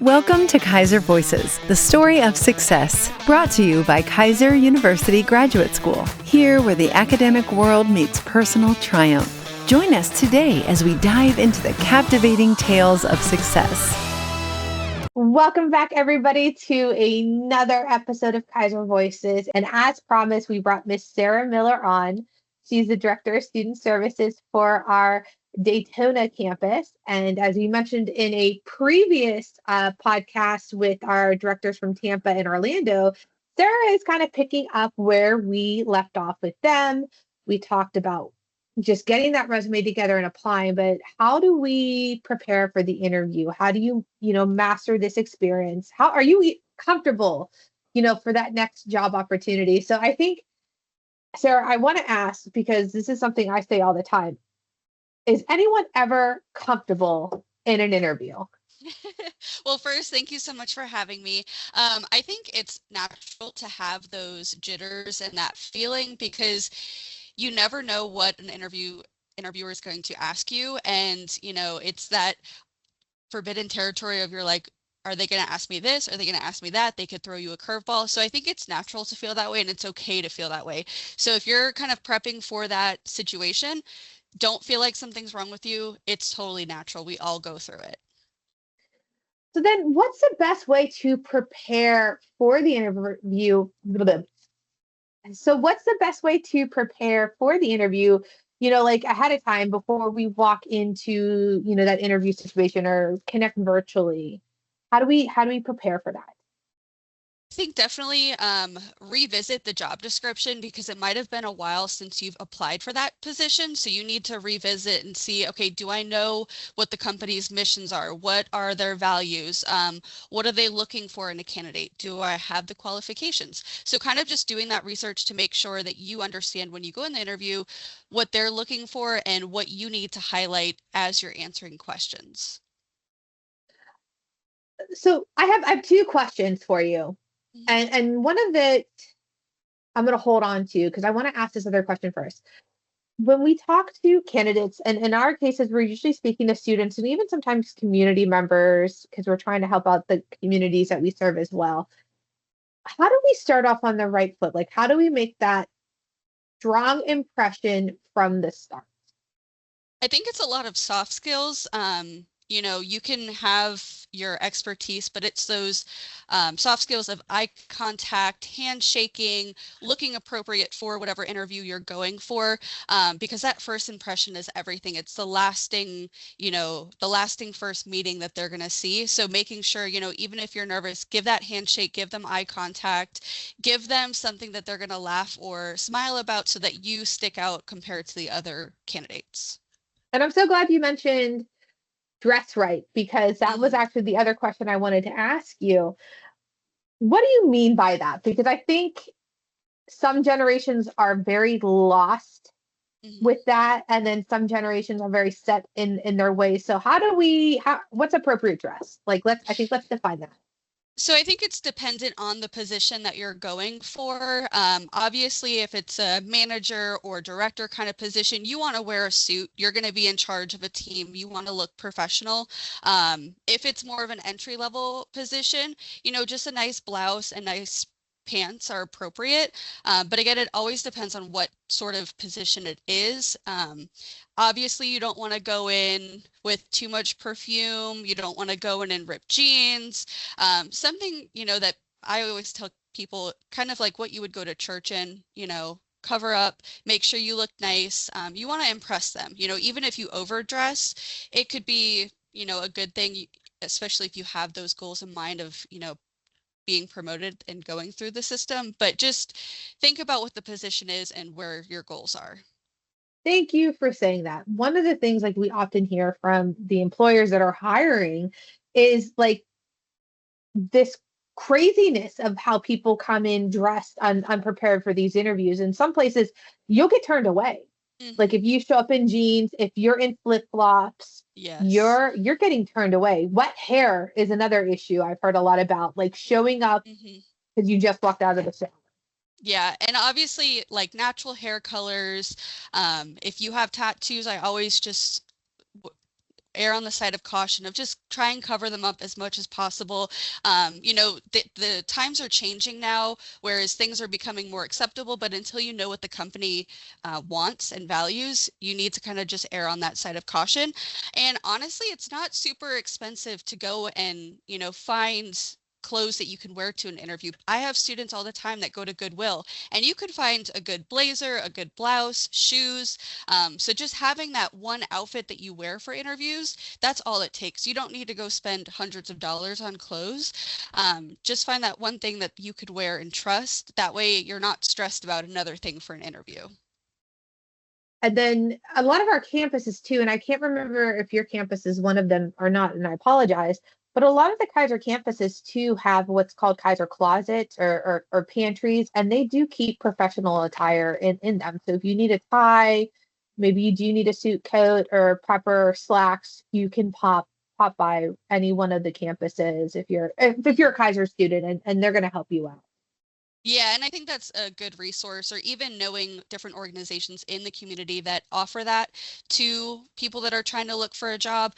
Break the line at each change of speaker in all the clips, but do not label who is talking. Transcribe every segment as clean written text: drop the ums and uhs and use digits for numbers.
Welcome to Keiser Voices, the story of success, brought to you by Keiser University Graduate School, here where the academic world meets personal triumph. Join us today as we dive into the captivating tales of success.
Welcome back, everybody, to another episode of Keiser Voices. And as promised, we brought Miss Sarah Miller on. She's the Director of Student Services for our Daytona campus. And as we mentioned in a previous podcast with our directors from Tampa and Orlando, Sarah is kind of picking up where we left off with them. We talked about just getting that resume together and applying, but how do we prepare for the interview? How do you, master this experience? How are you comfortable, for that next job opportunity? So I think, Sarah, I want to ask, because this is something I say all the time. Is anyone ever comfortable in an interview?
Well, first, thank you so much for having me. I think it's natural to have those jitters and that feeling because you never know what an interviewer is going to ask you. And, it's that forbidden territory of you're like, are they going to ask me this? Are they going to ask me that? They could throw you a curveball. So I think it's natural to feel that way and it's okay to feel that way. So if you're kind of prepping for that situation, don't feel like something's wrong with you. It's totally natural. We all go through it.
So then what's the best way to prepare for the interview? So what's the best way to prepare for the interview, like ahead of time before we walk into, that interview situation or connect virtually? How do we prepare for that?
I think definitely revisit the job description because it might have been a while since you've applied for that position. So you need to revisit and see, okay, do I know what the company's missions are? What are their values? What are they looking for in a candidate? Do I have the qualifications? So kind of just doing that research to make sure that you understand when you go in the interview what they're looking for and what you need to highlight as you're answering questions.
So I have two questions for you. And one of it I'm going to hold on to because I want to ask this other question first. When we talk to candidates, and in our cases, we're usually speaking to students and even sometimes community members because we're trying to help out the communities that we serve as well. How do we start off on the right foot? Like, how do we make that strong impression from the start?
I think it's a lot of soft skills. You can have your expertise, but it's those soft skills of eye contact, handshaking, looking appropriate for whatever interview you're going for, because that first impression is everything. It's the lasting first meeting that they're going to see. So making sure, even if you're nervous, give that handshake, give them eye contact, give them something that they're going to laugh or smile about so that you stick out compared to the other candidates.
And I'm so glad you mentioned dress right, because that was actually the other question I wanted to ask you. What do you mean by that? Because I think some generations are very lost with that, and then some generations are very set in their ways. So what's appropriate dress? Let's define that.
So I think it's dependent on the position that you're going for. Obviously, if it's a manager or director kind of position, you want to wear a suit. You're going to be in charge of a team. You want to look professional. If it's more of an entry-level position, just a nice blouse and nice pants are appropriate. But again, it always depends on what sort of position it is. Obviously, you don't want to go in with too much perfume. You don't want to go in ripped jeans. Something, that I always tell people, kind of like what you would go to church in, cover up, make sure you look nice. You want to impress them. Even if you overdress, it could be, a good thing, especially if you have those goals in mind of, being promoted and going through the system. But just think about what the position is and where your goals are.
Thank you for saying that. One of the things we often hear from the employers that are hiring is this craziness of how people come in dressed unprepared for these interviews. In some places, you'll get turned away. Like if you show up in jeans, if you're in flip-flops,
yes,
you're getting turned away. Wet hair is another issue I've heard a lot about, like showing up because you just walked out of the shower.
Yeah, and obviously like natural hair colors. If you have tattoos, I always just err on the side of caution of just try and cover them up as much as possible. The times are changing now, whereas things are becoming more acceptable, but until you know what the company wants and values, you need to kind of just err on that side of caution. And honestly, it's not super expensive to go and, find clothes that you can wear to an interview. I have students all the time that go to Goodwill, and you could find a good blazer, a good blouse, shoes. So just having that one outfit that you wear for interviews, that's all it takes. You don't need to go spend hundreds of dollars on clothes. Just find that one thing that you could wear and trust. That way you're not stressed about another thing for an interview.
And then a lot of our campuses too, and I can't remember if your campus is one of them or not, and I apologize, but a lot of the Keiser campuses too have what's called Keiser closets or pantries, and they do keep professional attire in them. So if you need a tie, maybe you do need a suit coat or proper slacks, you can pop by any one of the campuses if you're a Keiser student, and they're going to help you out.
Yeah, and I think that's a good resource, or even knowing different organizations in the community that offer that to people that are trying to look for a job.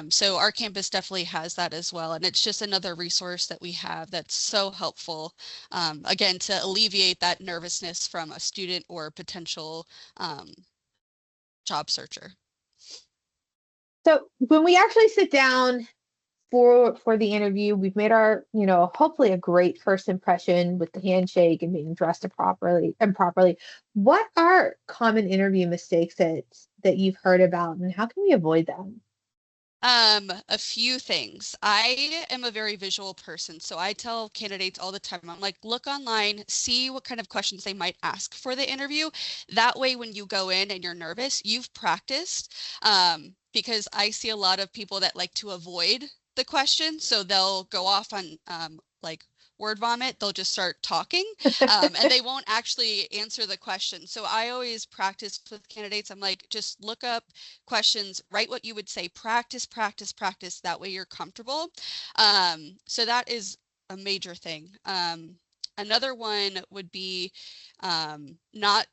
So our campus definitely has that as well. And it's just another resource that we have that's so helpful, again, to alleviate that nervousness from a student or potential job searcher.
So when we actually sit down for the interview, we've made our, hopefully a great first impression with the handshake and being dressed properly. What are common interview mistakes that you've heard about, and how can we avoid them?
A few things. I am a very visual person, so I tell candidates all the time, I'm like, look online, see what kind of questions they might ask for the interview. That way, when you go in and you're nervous, you've practiced. Because I see a lot of people that like to avoid the question, so they'll go off on like word vomit. They'll just start talking, and they won't actually answer the question. So I always practice with candidates. I'm like, just look up questions, write what you would say, practice, practice, practice. That way you're comfortable. So that is a major thing. Another one would be not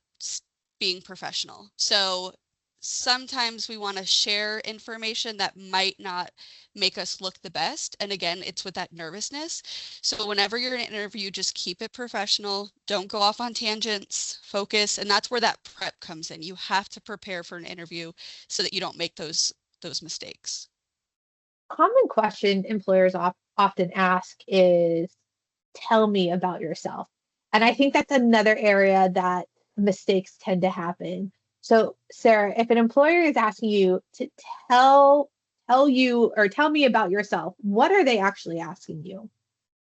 being professional. So sometimes we want to share information that might not make us look the best. And again, it's with that nervousness. So whenever you're in an interview, just keep it professional. Don't go off on tangents, focus. And that's where that prep comes in. You have to prepare for an interview so that you don't make those mistakes.
Common question employers often ask is, tell me about yourself. And I think that's another area that mistakes tend to happen. So, Sarah, if an employer is asking you to tell you or tell me about yourself, what are they actually asking you?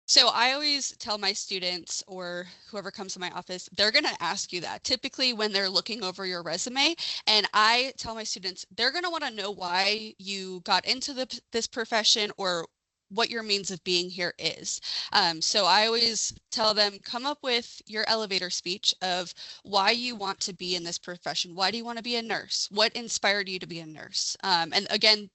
So I always tell my students or whoever comes to my office, they're going to ask you that typically when they're looking over your resume. And I tell my students, they're going to want to know why you got into this profession or what your means of being here is. So I always tell them, come up with your elevator speech of why you want to be in this profession. Why do you want to be a nurse? What inspired you to be a nurse? And again,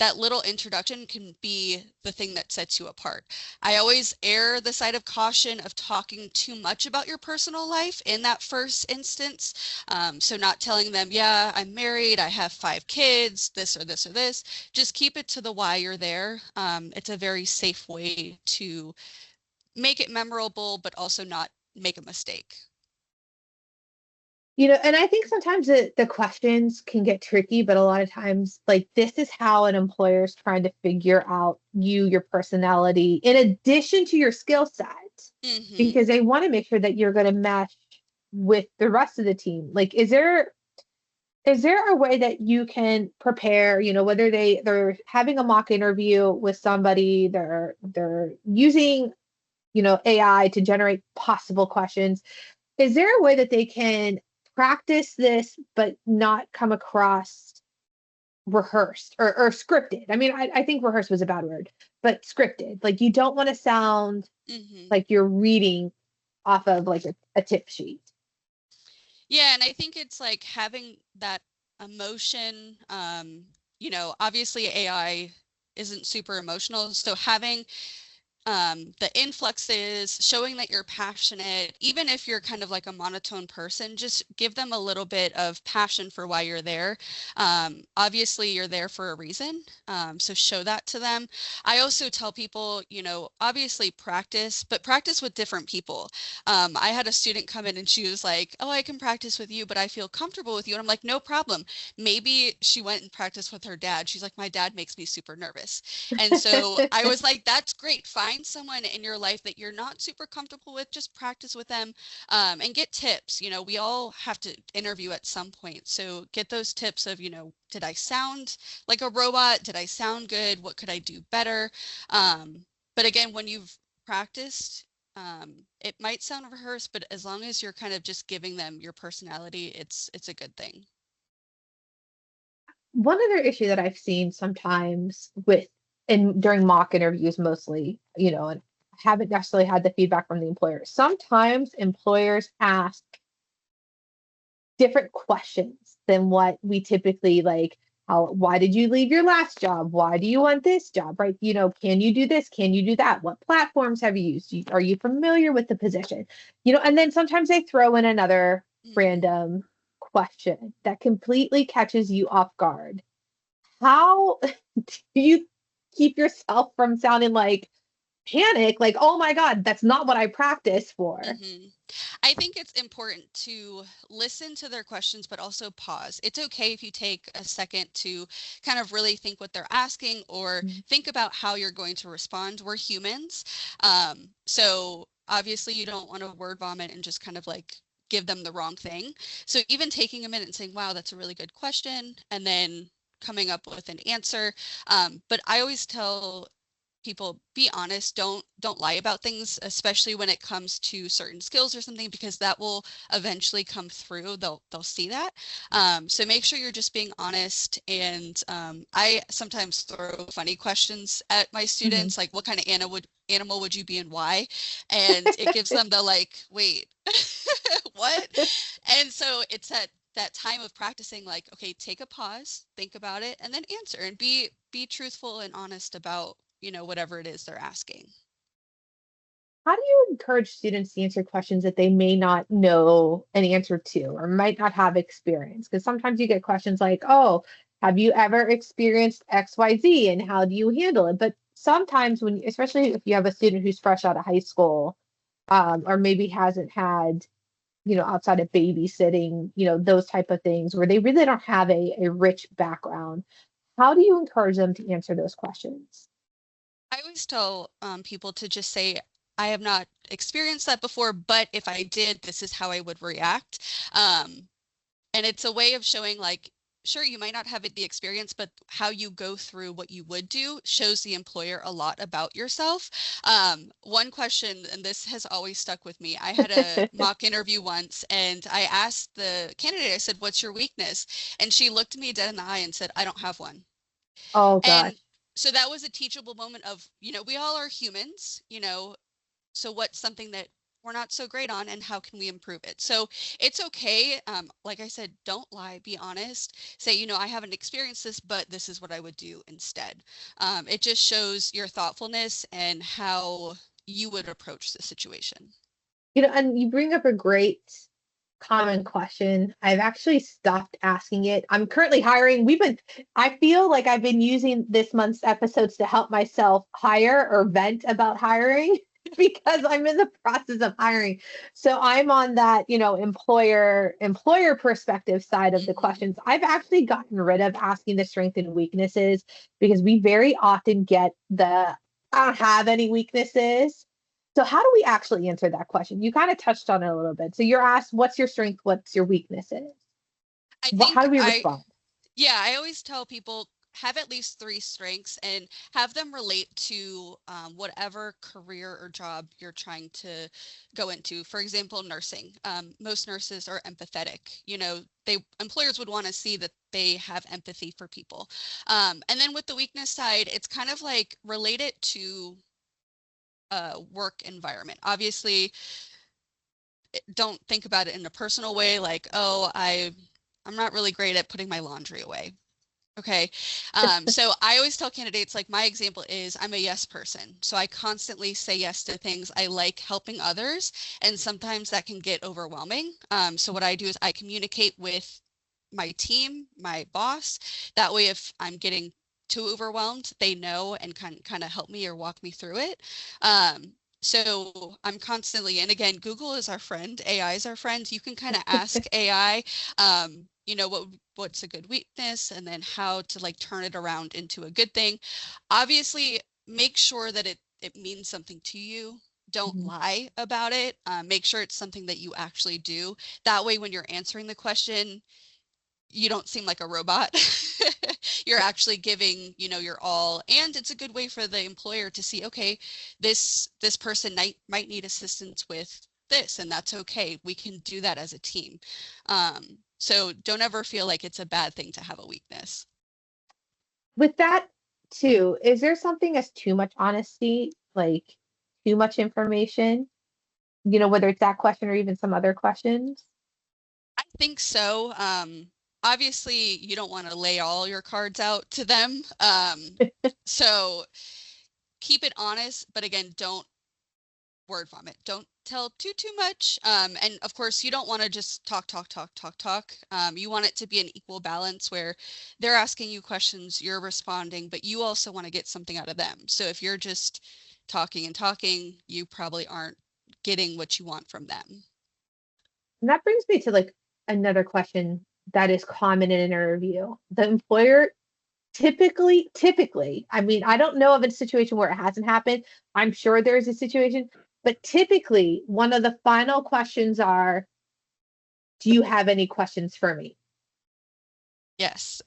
that little introduction can be the thing that sets you apart. I always err the side of caution of talking too much about your personal life in that first instance. So not telling them, yeah, I'm married, I have 5 kids, this or this or this. Just keep it to the why you're there. It's a very safe way to make it memorable, but also not make a mistake.
And I think sometimes the questions can get tricky, but a lot of times, like, this is how an employer is trying to figure out your personality, in addition to your skill set, because they want to make sure that you're going to mesh with the rest of the team. Like, is there a way that you can prepare, whether they're having a mock interview with somebody, they're using, AI to generate possible questions. Is there a way that they can practice this but not come across rehearsed or scripted? I mean, I think rehearsed was a bad word, but scripted. Like, you don't want to sound like you're reading off of like a tip sheet.
Yeah, and I think it's like having that emotion. Obviously AI isn't super emotional, so having the influxes, showing that you're passionate, even if you're kind of like a monotone person, just give them a little bit of passion for why you're there. Obviously, you're there for a reason, so show that to them. I also tell people, obviously practice, but practice with different people. I had a student come in and she was like, "Oh, I can practice with you, but I feel comfortable with you." And I'm like, "No problem." Maybe she went and practiced with her dad. She's like, "My dad makes me super nervous." And so I was like, that's great. Find someone in your life that you're not super comfortable with. Just practice with them, and get tips. We all have to interview at some point. So get those tips of, did I sound like a robot? Did I sound good? What could I do better? But again, when you've practiced, it might sound rehearsed, but as long as you're kind of just giving them your personality, it's a good thing.
One other issue that I've seen sometimes with and during mock interviews mostly, and I haven't necessarily had the feedback from the employer. Sometimes employers ask different questions than what we typically like. Why did you leave your last job? Why do you want this job? Right? Can you do this? Can you do that? What platforms have you used? Are you familiar with the position? And then sometimes they throw in another
Mhm.
random question that completely catches you off guard. How do you keep yourself from sounding like panic? Like, oh my God, that's not what I practiced for.
hmm I think it's important to listen to their questions, but also pause. It's okay if you take a second to kind of really think what they're asking or think about how you're going to respond. We're humans. So obviously you don't want to word vomit and just kind of like give them the wrong thing. So even taking a minute and saying, wow, that's a really good question, and then coming up with an answer. But I always tell people, be honest, don't lie about things, especially when it comes to certain skills or something, because that will eventually come through. They'll see that. So make sure you're just being honest. And I sometimes throw funny questions at my
Mhm.
students, like what kind of animal would you be and why? And it gives them the like, wait, what? And so it's that time of practicing, like, okay, take a pause, think about it, and then answer, and be truthful and honest about, whatever it is they're asking.
How do you encourage students to answer questions that they may not know an answer to or might not have experience? Because sometimes you get questions like, oh, have you ever experienced XYZ and how do you handle it? But sometimes especially if you have a student who's fresh out of high school, or maybe hasn't had, outside of babysitting, those type of things where they really don't have a rich background. How do you encourage them to answer those questions?
I always tell people to just say, I have not experienced that before, but if I did, this is how I would react. Um, and it's a way of showing, like, sure, you might not have the experience, but how you go through what you would do shows the employer a lot about yourself. One question, and this has always stuck with me, I had a mock interview once and I asked the candidate, I said, what's your weakness? And she looked me dead in the eye and said, I don't have one.
Oh
And
gosh.
so that was a teachable moment of, we all are humans, so what's something that we're not so great on and how can we improve it? So it's okay. Like I said, don't lie, be honest. Say, I haven't experienced this, but this is what I would do instead. It just shows your thoughtfulness and how you would approach the situation.
And you bring up a great common question. I've actually stopped asking it. I'm currently hiring. I feel like I've been using this month's episodes to help myself hire or vent about hiring because I'm in the process of hiring. So I'm on that, employer perspective side of the
hmm
questions. I've actually gotten rid of asking the strengths and weaknesses because we very often get I don't have any weaknesses. So how do we actually answer that question? You kind of touched on it a little bit. So you're asked, what's your strength? What's your weaknesses?
I
How
think
do we respond?
yeah, I always tell people have at least three strengths and have them relate to whatever career or job you're trying to go into. For example, nursing. Most nurses are empathetic. Employers would want to see that they have empathy for people. And then with the weakness side, it's kind of like relate it to a work environment. Obviously, don't think about it in a personal way, like, oh, I'm not really great at putting my laundry away. Okay. So I always tell candidates, like my example is I'm a yes person. So I constantly say yes to things. I like helping others, and sometimes that can get overwhelming. So what I do is I communicate with my team, my boss. That way, if I'm getting too overwhelmed, they know and kind of help me or walk me through it. So I'm constantly, and again, Google is our friend, AI is our friend. You can kind of ask AI, what's a good weakness, and then how to like turn it around into a good thing. Obviously, make sure that it means something to you. Don't
Mhm.
lie about it. Make sure it's something that you actually do. That way, when you're answering the question, you don't seem like a robot. You're actually giving, your all, and it's a good way for the employer to see, okay, this person might need assistance with this, and that's okay. We can do that as a team. So don't ever feel like it's a bad thing to have a weakness.
With that too, is there something as too much honesty, like too much information, whether it's that question or even some other questions?
I think so. Obviously, you don't want to lay all your cards out to them. So keep it honest, but again, don't word vomit. Don't tell too much. And of course, you don't want to just talk, talk, talk, talk, talk. You want it to be an equal balance where they're asking you questions, you're responding, but you also want to get something out of them. So if you're just talking and talking, you probably aren't getting what you want from them.
And that brings me to like another question that is common in an interview. The employer typically, I mean, I don't know of a situation where it hasn't happened. I'm sure there's a situation, but typically one of the final questions are, do you have any questions for me?
Yes.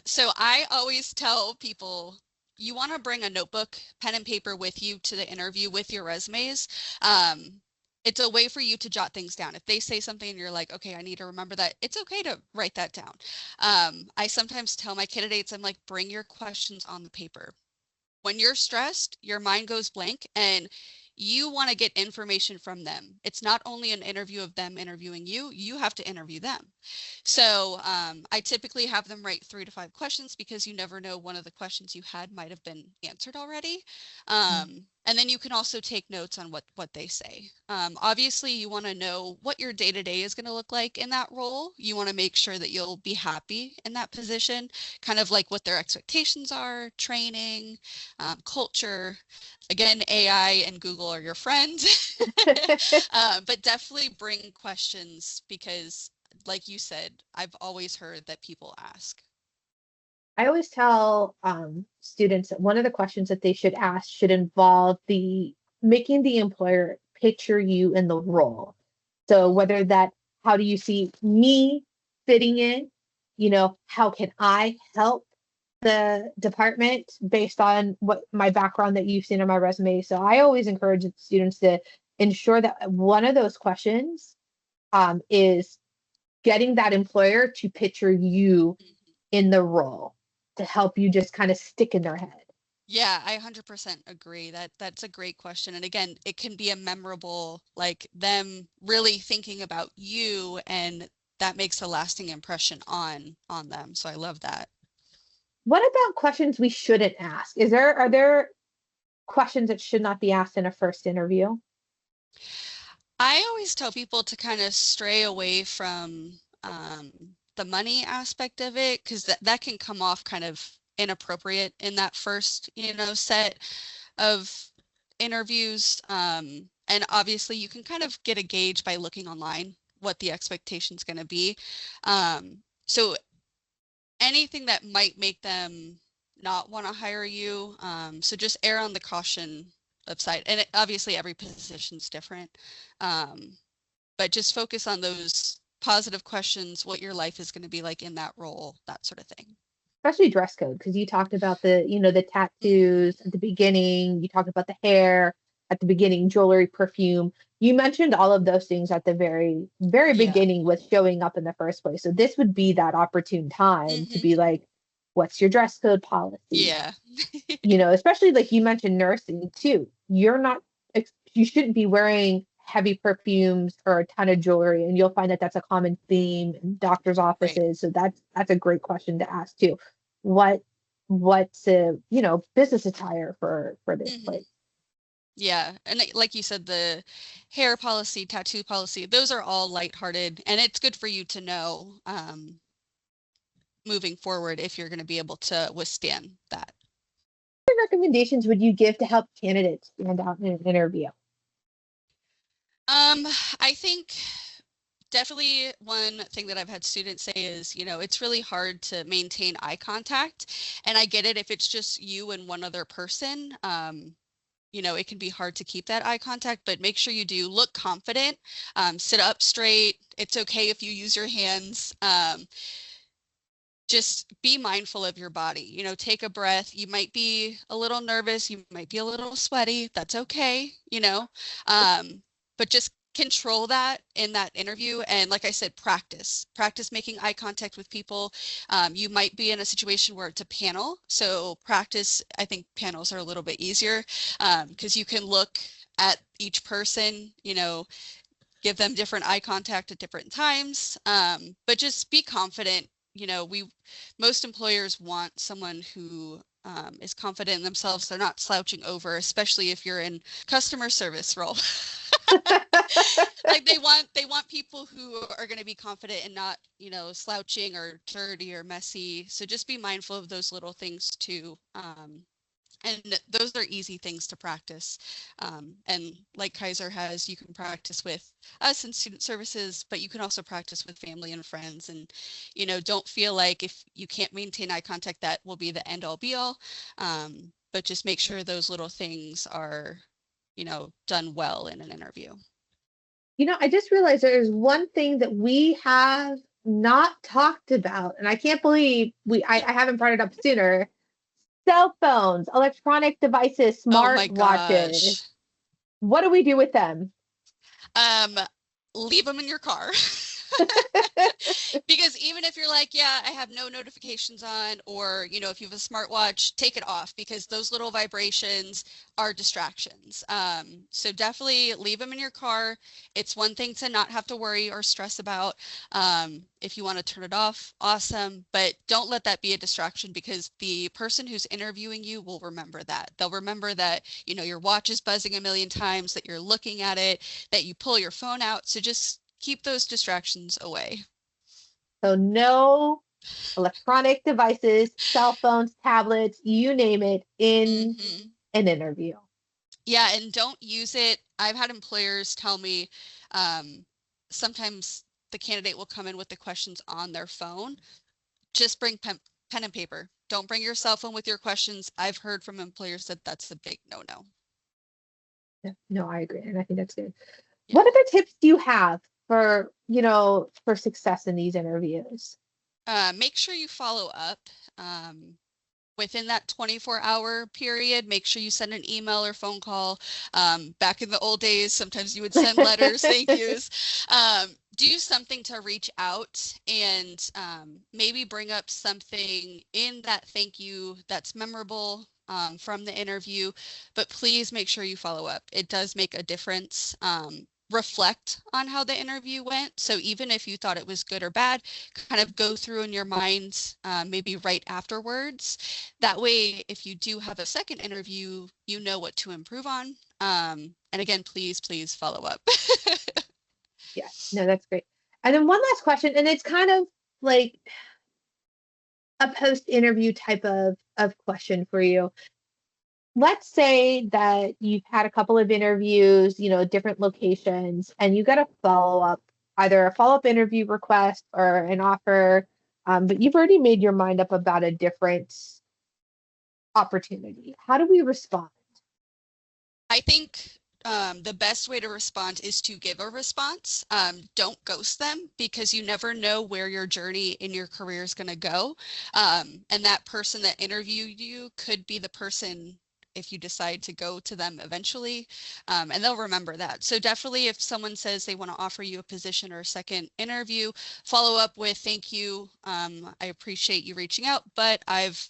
So I always tell people you want to bring a notebook, pen and paper with you to the interview with your resumes. Um, it's a way for you to jot things down. If they say something and you're like, okay, I need to remember that, it's okay to write that down. I sometimes tell my candidates, I'm like, bring your questions on the paper. When you're stressed, your mind goes blank and you want to get information from them. It's not only an interview of them interviewing you, you have to interview them. So I typically have them write 3 to 5 questions because you never know, one of the questions you had might have been answered already. And then you can also take notes on what they say. Obviously, you want to know what your day-to-day is going to look like in that role. You want to make sure that you'll be happy in that position, kind of like what their expectations are, training, culture. Again, AI and Google are your friends. But definitely bring questions because, like you said, I've always heard that people ask.
I always tell students that one of the questions that they should ask should involve the making the employer picture you in the role. So whether that, how do you see me fitting in? How can I help the department based on what my background that you've seen on my resume? So I always encourage students to ensure that one of those questions is getting that employer to picture you in the role to help you just kind of stick in their head.
Yeah, I 100% agree that that's a great question. And again, it can be a memorable, like them really thinking about you, and that makes a lasting impression on them. So I love that.
What about questions we shouldn't ask? Are there questions that should not be asked in a first interview?
I always tell people to kind of stray away from the money aspect of it because that can come off kind of inappropriate in that first, set of interviews. And obviously, you can kind of get a gauge by looking online what the expectation is going to be. So anything that might make them not want to hire you. So just err on the caution of side. And obviously, every position's different. Um, but just focus on those positive questions, what your life is going to be like in that role, that sort of thing.
Especially dress code, because you talked about the tattoos at the beginning, you talked about the hair at the beginning, jewelry, perfume. You mentioned all of those things at the very, very
Yeah.
beginning with showing up in the first place. So this would be that opportune time to
Hmm.
be like, what's your dress code policy?
Yeah.
Especially like you mentioned nursing too. You shouldn't be wearing heavy perfumes or a ton of jewelry, and you'll find that that's a common theme in doctors'
Right.
offices. So that's a great question to ask too. What's business attire for this
Hmm.
place?
Yeah, and like you said, the hair policy, tattoo policy, those are all lighthearted, and it's good for you to know moving forward if you're going to be able to withstand that.
What recommendations would you give to help candidates stand out in an interview?
Um, I think definitely one thing that I've had students say is, it's really hard to maintain eye contact. And I get it if it's just you and one other person. It can be hard to keep that eye contact, but make sure you do look confident, sit up straight. It's okay if you use your hands. Just be mindful of your body. Take a breath. You might be a little nervous, you might be a little sweaty. That's okay. But just control that in that interview. And like I said, practice making eye contact with people. You might be in a situation where it's a panel. So practice, I think panels are a little bit easier because you can look at each person, give them different eye contact at different times. But just be confident. Most employers want someone who is confident in themselves. They're not slouching over, especially if you're in customer service role. Like they want people who are going to be confident and not, slouching or dirty or messy. So just be mindful of those little things too. And those are easy things to practice. And like Keiser has, you can practice with us in student services, but you can also practice with family and friends. And, don't feel like if you can't maintain eye contact, that will be the end all be all. But just make sure those little things are, done well in an interview.
I just realized there is one thing that we have not talked about, and I can't believe I haven't brought it up sooner. Cell phones, electronic devices,
Oh my
smartwatches.
gosh.
What do we do with them?
Um, Leave them in your car. Because even if you're like, yeah, I have no notifications on, or, if you have a smartwatch, take it off because those little vibrations are distractions. So definitely leave them in your car. It's one thing to not have to worry or stress about. If you want to turn it off, awesome. But don't let that be a distraction because the person who's interviewing you will remember that. They'll remember that, your watch is buzzing a million times, that you're looking at it, that you pull your phone out. So just keep those distractions away.
So no electronic devices, cell phones, tablets, you name it, in
Hmm.
an interview.
Yeah, and don't use it. I've had employers tell me sometimes the candidate will come in with the questions on their phone. Just bring pen and paper. Don't bring your cell phone with your questions. I've heard from employers that that's a big no-no.
Yeah, no, I agree, and I think that's good.
Yeah.
What other tips do you have for success in these interviews?
Make sure you follow up. Um, Within that 24-hour period, make sure you send an email or phone call. Back in the old days, sometimes you would send letters, thank yous. Do something to reach out and maybe bring up something in that thank you that's memorable from the interview, but please make sure you follow up. It does make a difference. Reflect on how the interview went. So even if you thought it was good or bad, kind of go through in your mind, maybe right afterwards. That way, if you do have a second interview, you know what to improve on. And again, please follow up.
Yeah, no, that's great. And then one last question, and it's kind of like a post-interview type of question for you. Let's say that you've had a couple of interviews, different locations, and you got a follow-up, either a follow-up interview request or an offer, but you've already made your mind up about a different opportunity. How do we respond?
I think the best way to respond is to give a response. Don't ghost them because you never know where your journey in your career is going to go. And that person that interviewed you could be the person if you decide to go to them eventually, and they'll remember that. So definitely if someone says they want to offer you a position or a second interview, follow up with thank you. I appreciate you reaching out, but I've,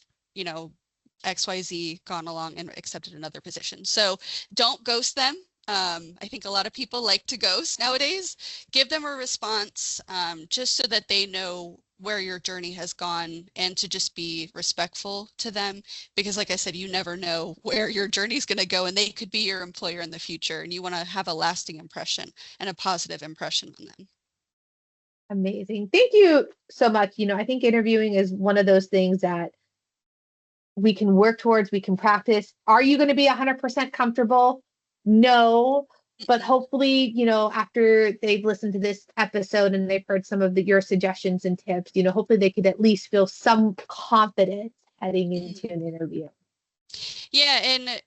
XYZ gone along and accepted another position. So don't ghost them. I think a lot of people like to ghost nowadays. Give them a response, just so that they know where your journey has gone, and to just be respectful to them, because like I said, you never know where your journey is going to go, and they could be your employer in the future, and you want to have a lasting impression and a positive impression on them.
Amazing. Thank you so much. I think interviewing is one of those things that we can work towards, we can practice. Are you going to be 100% comfortable? No. But hopefully, after they've listened to this episode and they've heard some of your suggestions and tips, hopefully they could at least feel some confidence heading into an interview.
Yeah, and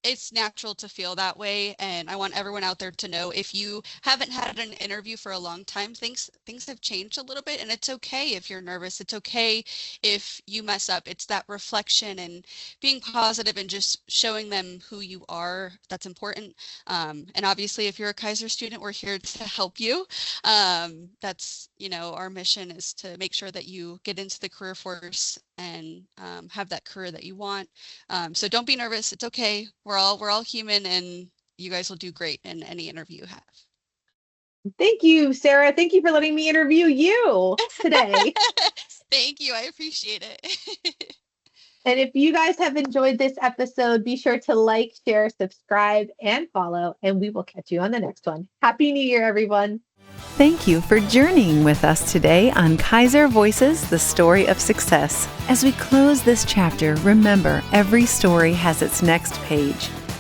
it's natural to feel that way, and I want everyone out there to know, if you haven't had an interview for a long time, things have changed a little bit, and it's okay if you're nervous. It's okay if you mess up. It's that reflection and being positive and just showing them who you are that's important. And obviously, if you're a Keiser student, we're here to help you. That's, our mission is to make sure that you get into the career force and have that career that you want. So don't be nervous. It's okay. We're all human, and you guys will do great in any interview you have.
Thank you, Sarah. Thank you for letting me interview you today.
Thank you. I appreciate it.
And if you guys have enjoyed this episode, be sure to like, share, subscribe, and follow, and we will catch you on the next one. Happy New Year, everyone.
Thank you for journeying with us today on Keiser Voices, the story of success. As we close this chapter, remember, every story has its next page.